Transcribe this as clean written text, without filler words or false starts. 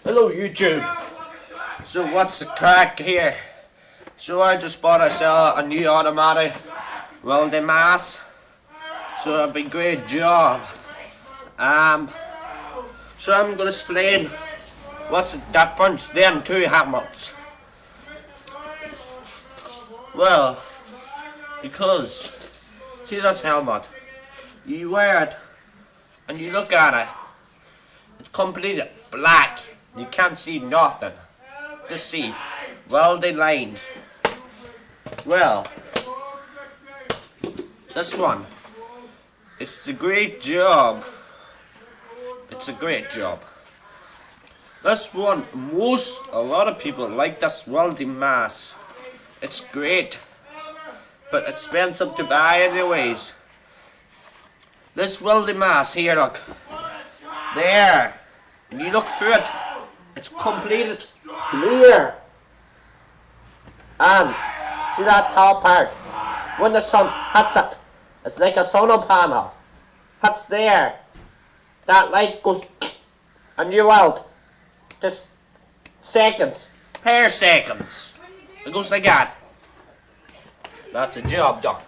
Hello YouTube. So what's the crack here? So I just bought myself a new automatic welding mask. So it'll be a great job. So I'm gonna explain what's the difference them two hammers. Well, because see this helmet, you wear it and you look at it, it's completely black. You can't see nothing. Just see welding lines. Well, this one, it's a great job. It's a great job. This one, a lot of people like this welding mask. It's great, but it's expensive to buy anyways. This welding mask here, look. There. When you look through it, it's completed clear. And see that top part? When the sun hits it, it's like a solar panel. Hits there. That light goes and you weld. Just seconds. Per seconds. It goes like that. That's a job done.